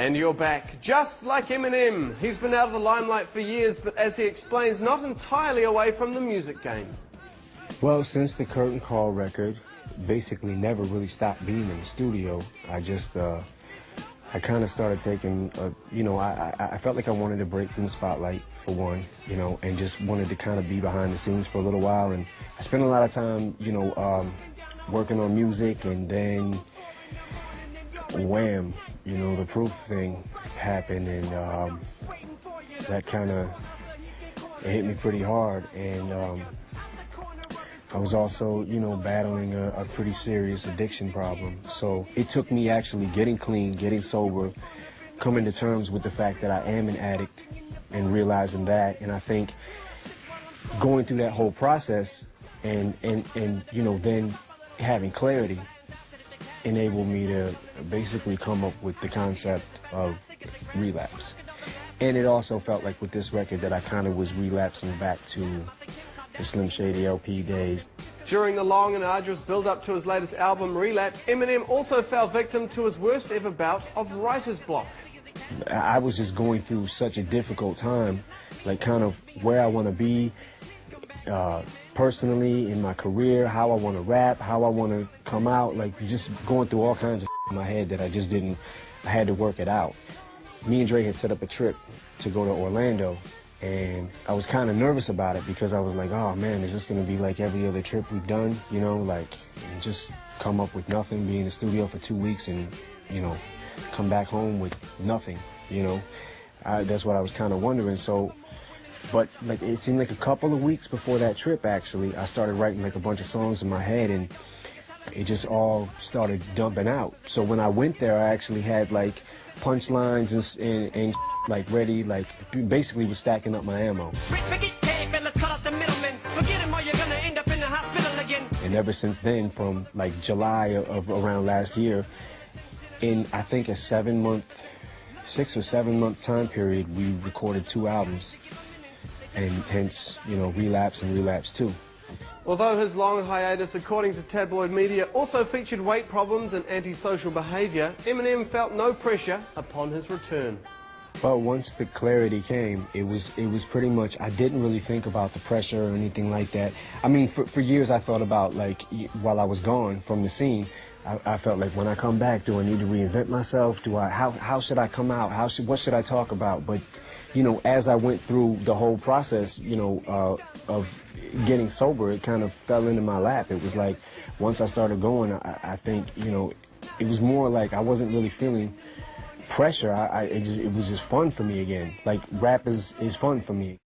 And you're back. Just like Eminem, he's been out of the limelight for years, but as he explains, not entirely away from the music game. Well, since the Curtain Call record, basically never really stopped being in the studio. I kind of started taking, I felt like I wanted to break from the spotlight, for one, and just wanted to kind of be behind the scenes for a little while. And I spent a lot of time, working on music, and then wham, the Proof thing happened, and that kind of hit me pretty hard. And I was also, battling a pretty serious addiction problem. So it took me actually getting clean, getting sober, coming to terms with the fact that I am an addict and realizing that. And I think going through that whole process and then having clarity enabled me to basically come up with the concept of relapse. And it also felt like with this record that I kind of was relapsing back to the Slim Shady LP days. During the long and arduous build-up to his latest album, Relapse, Eminem also fell victim to his worst ever bout of writer's block. I was just going through such a difficult time, like kind of where I want to be personally in my career, how I want to rap, how I want to come out, like just going through all kinds of in my head that I had to work it out. Me and Dre had set up a trip to go to Orlando, and I was kind of nervous about it because I was like, oh man, is this going to be like every other trip we've done, just come up with nothing, be in the studio for 2 weeks and, come back home with nothing, That's what I was kind of wondering. So, but like it seemed like a couple of weeks before that trip, actually, I started writing like a bunch of songs in my head, and it just all started dumping out. So when I went there, I actually had like punchlines and like ready, like basically was stacking up my ammo. And ever since then, from like July of around last year, in I think a 6 or 7 month time period, we recorded 2 albums, and hence, Relapse and Relapse 2. Although his long hiatus, according to tabloid media, also featured weight problems and antisocial behaviour, Eminem felt no pressure upon his return. Well, once the clarity came, it was pretty much, I didn't really think about the pressure or anything like that. I mean, for years I thought about, like, while I was gone from the scene, I felt like when I come back, do I need to reinvent myself? How should I come out? What should I talk about? But, as I went through the whole process, of getting sober, it kind of fell into my lap. It was like, once I started going, I think, it was more like I wasn't really feeling pressure. It was just fun for me again. Like, rap is fun for me.